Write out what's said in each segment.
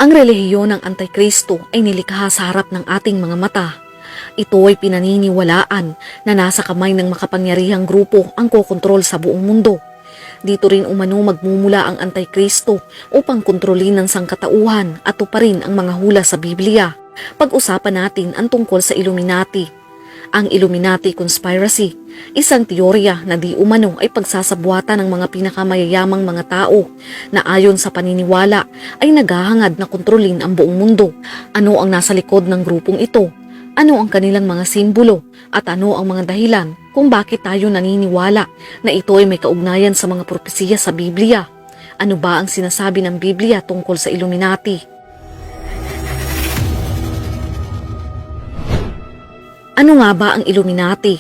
Ang relihiyon ng Antikristo ay nilikha sa harap ng ating mga mata. Ito ay pinaniniwalaan na nasa kamay ng makapangyarihang grupo ang kokontrol sa buong mundo. Dito rin umano magmumula ang Antikristo upang kontrolin ng sangkatauhan at tuparin ang mga hula sa Biblia. Pag-usapan natin ang tungkol sa Illuminati. Ang Illuminati Conspiracy, isang teorya na di umano ay pagsasabuatan ng mga pinakamayayamang mga tao na ayon sa paniniwala ay naghahangad na kontrolin ang buong mundo. Ano ang nasa likod ng grupong ito? Ano ang kanilang mga simbolo? At ano ang mga dahilan kung bakit tayo naniniwala na ito ay may kaugnayan sa mga propesiya sa Biblia? Ano ba ang sinasabi ng Biblia tungkol sa Illuminati? Ano nga ba ang Illuminati?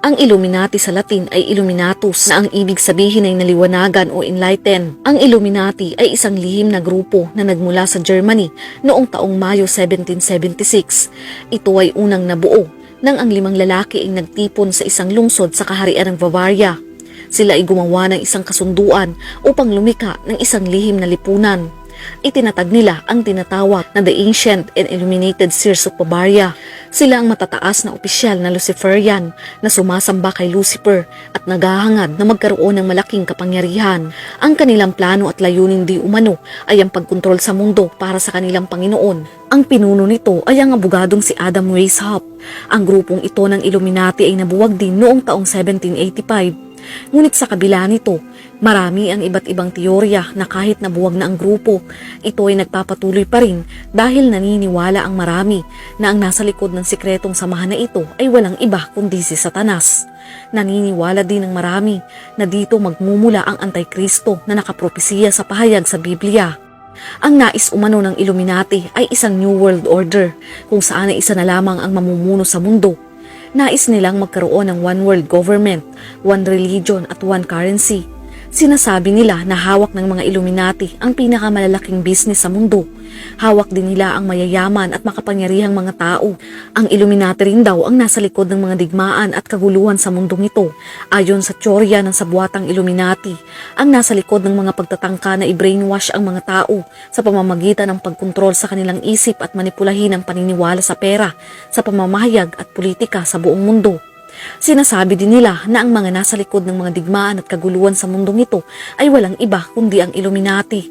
Ang Illuminati sa Latin ay Illuminatus na ang ibig sabihin ay naliwanagan o enlighten. Ang Illuminati ay isang lihim na grupo na nagmula sa Germany noong taong Mayo 1776. Ito ay unang nabuo nang ang 5 lalaki ay nagtipon sa isang lungsod sa kaharian ng Bavaria. Sila ay gumawa ng isang kasunduan upang lumika ng isang lihim na lipunan. Itinatag nila ang tinatawag na The Ancient and Illuminated Seers of Bavaria. Sila ang matataas na opisyal na Luciferian na sumasamba kay Lucifer at naghahangad na magkaroon ng malaking kapangyarihan. Ang kanilang plano at layunin di umano ay ang pagkontrol sa mundo para sa kanilang Panginoon. Ang pinuno nito ay ang abogadong si Adam Weishaupt. Ang grupong ito ng Illuminati ay nabuwag din noong taong 1785. Ngunit sa kabila nito, marami ang iba't ibang teorya na kahit nabuwag na ang grupo, ito ay nagpapatuloy pa rin dahil naniniwala ang marami na ang nasa likod ng sikretong samahan na ito ay walang iba kundi si Satanas. Naniniwala din ng marami na dito magmumula ang Antikristo na nakapropesiya sa pahayag sa Biblia. Ang nais umano ng Illuminati ay isang New World Order kung saan ay isa na lamang ang mamumuno sa mundo. Nais nilang magkaroon ng one world government, one religion at one currency. Sinasabi nila na hawak ng mga Illuminati ang pinakamalalaking business sa mundo. Hawak din nila ang mayayaman at makapangyarihang mga tao. Ang Illuminati rin daw ang nasa likod ng mga digmaan at kaguluhan sa mundong ito. Ayon sa teorya ng sabuatang Illuminati, ang nasa likod ng mga pagtatangka na i-brainwash ang mga tao sa pamamagitan ng pagkontrol sa kanilang isip at manipulahin ang paniniwala sa pera, sa pamamahayag at politika sa buong mundo. Sinasabi din nila na ang mga nasa likod ng mga digmaan at kaguluhan sa mundong ito ay walang iba kundi ang Illuminati.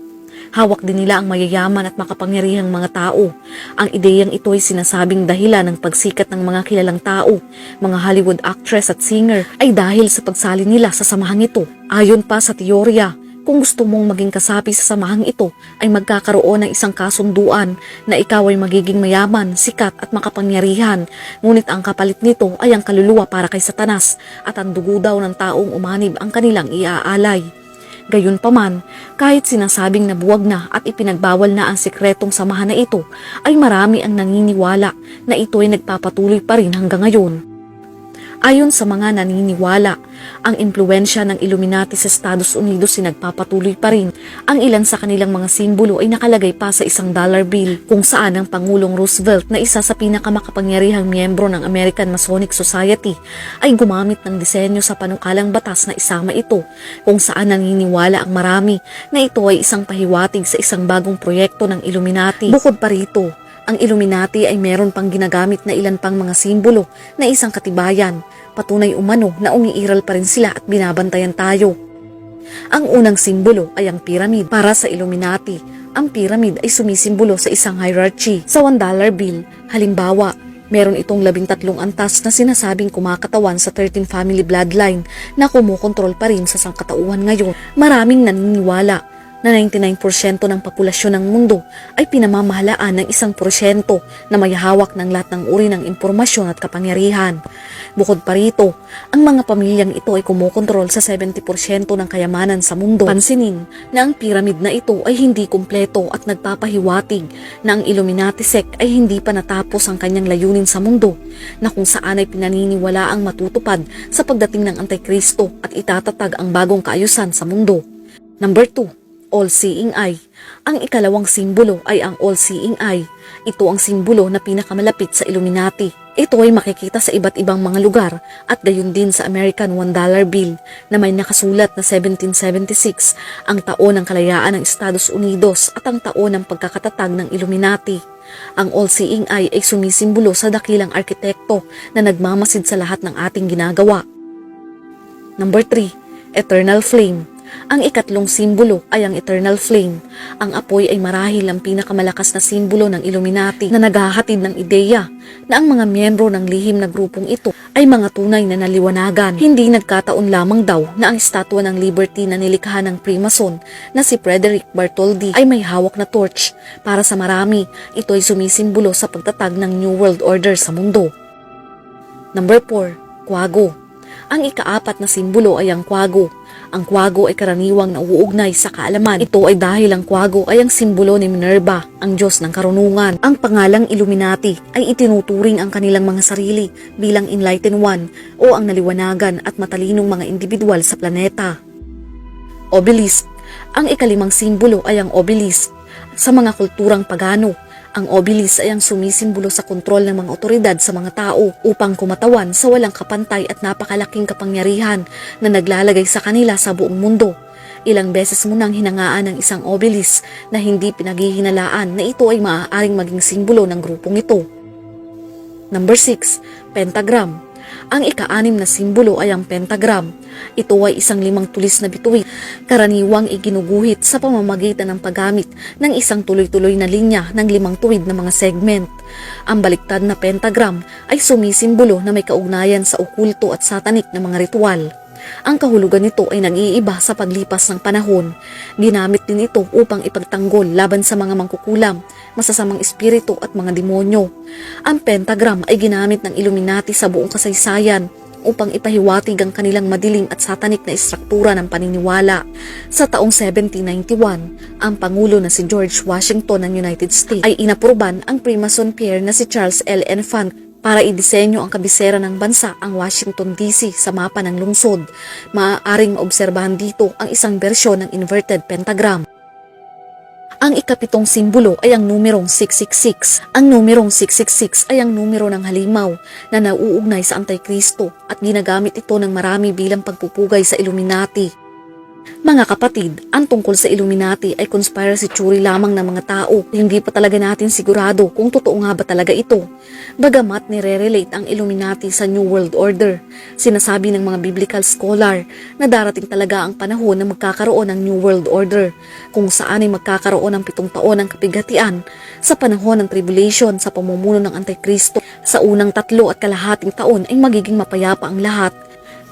Hawak din nila ang mayayaman at makapangyarihang mga tao. Ang ideyang ito ay sinasabing dahilan ng pagsikat ng mga kilalang tao, mga Hollywood actress at singer ay dahil sa pagsali nila sa samahang ito. Ayon pa sa teorya, kung gusto mong maging kasapi sa samahang ito ay magkakaroon ng isang kasunduan na ikaw ay magiging mayaman, sikat at makapangyarihan. Ngunit ang kapalit nito ay ang kaluluwa para kay Satanas at ang dugo daw ng taong umanib ang kanilang iaalay. Gayunpaman, kahit sinasabing nabuwag na at ipinagbawal na ang sikretong samahan na ito, ay marami ang naniniwala na ito ay nagpapatuloy pa rin hanggang ngayon. Ayon sa mga naniniwala, ang impluwensya ng Illuminati sa Estados Unidos ay nagpapatuloy pa rin. Ang ilan sa kanilang mga simbolo ay nakalagay pa sa $1 bill kung saan ang Pangulong Roosevelt na isa sa pinakamakapangyarihang miyembro ng American Masonic Society ay gumamit ng disenyo sa panukalang batas na isama ito kung saan naniniwala ang marami na ito ay isang pahiwatig sa isang bagong proyekto ng Illuminati. Bukod pa rito, ang Illuminati ay meron pang ginagamit na ilan pang mga simbolo na isang katibayan, patunay umano na umiiral pa rin sila at binabantayan tayo. Ang unang simbolo ay ang pyramid. Para sa Illuminati, ang pyramid ay sumisimbolo sa isang hierarchy. Sa $1 bill, halimbawa, meron itong 13 antas na sinasabing kumakatawan sa 13 family bloodline na kumukontrol pa rin sa sangkatauhan ngayon. Maraming naniniwala na 99% ng populasyon ng mundo ay pinamamahalaan ng 1% na may hawak ng lahat ng uri ng impormasyon at kapangyarihan. Bukod pa rito, ang mga pamilyang ito ay kumukontrol sa 70% ng kayamanan sa mundo. Pansinin na ang pyramid na ito ay hindi kumpleto at nagpapahiwatig na ang Illuminati sect ay hindi pa natapos ang kanyang layunin sa mundo, na kung saan ay pinaniniwala ang matutupad sa pagdating ng Antikristo at itatatag ang bagong kaayusan sa mundo. Number 2. All-Seeing Eye. Ang ikalawang simbolo ay ang All-Seeing Eye. Ito ang simbolo na pinakamalapit sa Illuminati. Ito ay makikita sa iba't ibang mga lugar at gayon din sa American $1 bill na may nakasulat na 1776, ang taon ng kalayaan ng Estados Unidos at ang taon ng pagkakatatag ng Illuminati. Ang all-seeing eye ay sumisimbolo sa dakilang arkitekto na nagmamasid sa lahat ng ating ginagawa. Number 3. Eternal Flame. Ang ikatlong simbolo ay ang eternal flame. Ang apoy ay marahil ang pinakamalakas na simbolo ng Illuminati na naghahatid ng ideya na ang mga miyembro ng lihim na grupong ito ay mga tunay na naliwanagan. Hindi nagkataon lamang daw na ang estatwa ng Liberty na nilikha ng Freemason na si Frederick Bartholdi ay may hawak na torch. Para sa marami, ito ay sumisimbolo sa pagtatag ng New World Order sa mundo. Number 4. Kwago. Ang ikaapat na simbolo ay ang kwago. Ang kwago ay karaniwang nauugnay sa kaalaman. Ito ay dahil ang kwago ay ang simbolo ni Minerva, ang Diyos ng karunungan. Ang pangalang Illuminati ay itinuturing ang kanilang mga sarili bilang Enlightened One o ang naliwanagan at matalinong mga individual sa planeta. Obelisk. Ang ikalimang simbolo ay ang obelisk. Sa mga kulturang pagano, ang obelisk ay ang sumisimbolo sa kontrol ng mga otoridad sa mga tao upang kumatawan sa walang kapantay at napakalaking kapangyarihan na naglalagay sa kanila sa buong mundo. Ilang beses mo nang hinangaan ng isang obelisk na hindi pinaghihinalaan na ito ay maaaring maging simbolo ng grupong ito. Number 6. Pentagram. Ang ika-6 na simbolo ay ang pentagram. Ito ay isang 5 tulis na bituin, karaniwang iginuguhit sa pamamagitan ng paggamit ng isang tuloy-tuloy na linya ng 5 tuwid na mga segment. Ang baliktad na pentagram ay sumisimbolo na may kaugnayan sa okulto at satanik na mga ritual. Ang kahulugan nito ay nag-iiba sa paglipas ng panahon. Ginamit din ito upang ipagtanggol laban sa mga mangkukulam, masasamang espiritu at mga demonyo. Ang pentagram ay ginamit ng Illuminati sa buong kasaysayan upang ipahiwatig ang kanilang madilim at satanik na istruktura ng paniniwala. Sa taong 1791, ang Pangulo na si George Washington ng United States ay inapruban ang Freemason pair na si Charles L. Enfant para idisenyo ang kabisera ng bansa, ang Washington DC, sa mapa ng lungsod. Maaaring maobserbahan dito ang isang bersyon ng inverted pentagram. Ang ikapitong simbolo ay ang numerong 666. Ang numerong 666 ay ang numero ng halimaw na nauugnay sa Antikristo at ginagamit ito ng marami bilang pagpupugay sa Illuminati. Mga kapatid, ang tungkol sa Illuminati ay conspiracy theory lamang ng mga tao. Hindi pa talaga natin sigurado kung totoo nga ba talaga ito. Bagamat nire-relate ang Illuminati sa New World Order, sinasabi ng mga biblical scholar na darating talaga ang panahon na magkakaroon ng New World Order, kung saan ay magkakaroon ng 7 taon ng kapighatian sa panahon ng tribulation sa pamumuno ng Antikristo. Sa unang 3.5 taon ay magiging mapayapa ang lahat.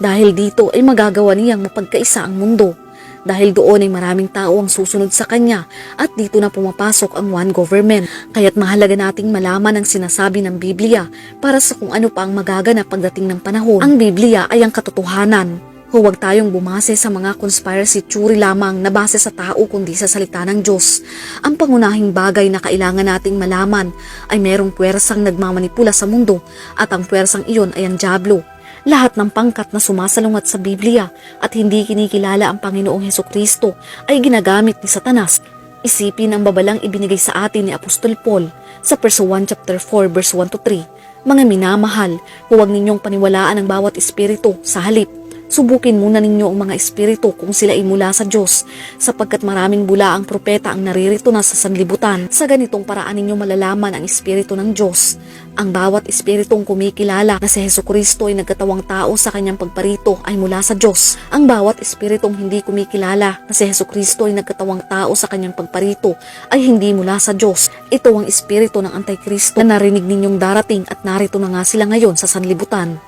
Dahil dito ay magagawa niyang mapagkaisa ang mundo. Dahil doon ay maraming tao ang susunod sa kanya at dito na pumapasok ang one government. Kaya't mahalaga nating malaman ang sinasabi ng Biblia para sa kung ano pa ang magaganap pagdating ng panahon. Ang Biblia ay ang katotohanan. Huwag tayong bumase sa mga conspiracy theory lamang na base sa tao kundi sa salita ng Diyos. Ang pangunahing bagay na kailangan nating malaman ay merong puwersang nagmamanipula sa mundo at ang puwersang iyon ay ang dyablo. Lahat ng pangkat na sumasalungat sa Biblia at hindi kinikilala ang Panginoong Hesukristo ay ginagamit ni Satanas. Isipin ang babalang ibinigay sa atin ni Apostol Paul sa 1 chapter 4 verse 1 to 3. Mga minamahal, huwag ninyong paniwalaan ang bawat espiritu, sa halip subukin muna ninyo ang mga espiritu kung sila ay mula sa Diyos, sapagkat maraming bula ang propeta ang naririto na sa sanlibutan. Sa ganitong paraan ninyo malalaman ang espiritu ng Diyos. Ang bawat espiritong kumikilala na si Hesukristo ay nagkatawang tao sa kanyang pagparito ay mula sa Diyos. Ang bawat espiritong hindi kumikilala na si Hesukristo ay nagkatawang tao sa kanyang pagparito ay hindi mula sa Diyos. Ito ang espiritu ng Antikristo na narinig ninyong darating at narito na nga sila ngayon sa sanlibutan.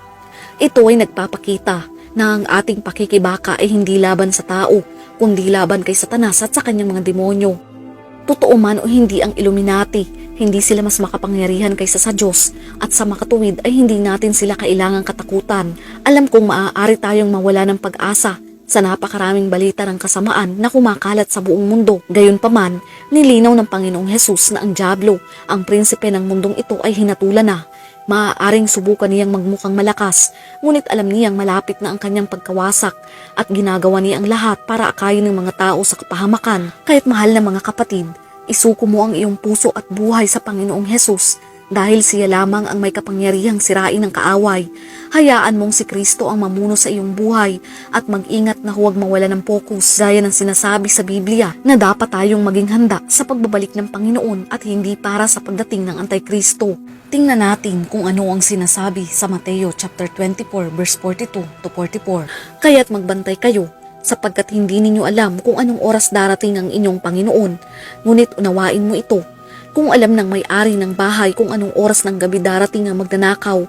Ito ay nagpapakita na ang ating pakikibaka ay hindi laban sa tao, kundi laban kay Satanas at sa kanyang mga demonyo. Totoo man o hindi ang Illuminati, hindi sila mas makapangyarihan kaysa sa Diyos, at sa makatuwid ay hindi natin sila kailangang katakutan. Alam kong maaari tayong mawala ng pag-asa sa napakaraming balita ng kasamaan na kumakalat sa buong mundo. Gayunpaman, nilinaw ng Panginoong Hesus na ang dyablo, ang prinsipe ng mundong ito, ay hinatulan na. Maaaring subukan niyang magmukhang malakas, ngunit alam niyang malapit na ang kanyang pagkawasak at ginagawa niya ang lahat para akayin ng mga tao sa kapahamakan. Kaya't mahal na mga kapatid, isuko mo ang iyong puso at buhay sa Panginoong Hesus. Dahil siya lamang ang may kapangyarihang sirain ng kaaway, hayaan mong si Kristo ang mamuno sa iyong buhay at mag-ingat na huwag mawala ng focus gaya ng sinasabi sa Biblia na dapat tayong maging handa sa pagbabalik ng Panginoon at hindi para sa pagdating ng Antikristo. Tingnan natin kung ano ang sinasabi sa Mateo chapter 24 verse 42 to 44. Kaya't magbantay kayo sapagkat hindi ninyo alam kung anong oras darating ang inyong Panginoon, ngunit unawain mo ito. Kung alam ng may-ari ng bahay kung anong oras ng gabi darating ang magnanakaw,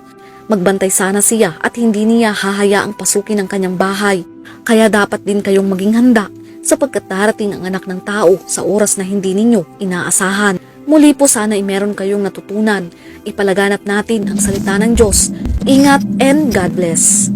magbantay sana siya at hindi niya hahayaang pasukin ang kanyang bahay. Kaya dapat din kayong maging handa sapagkat darating ang anak ng tao sa oras na hindi ninyo inaasahan. Muli po sana ay meron kayong natutunan. Ipalaganap natin ang salita ng Diyos. Ingat and God bless.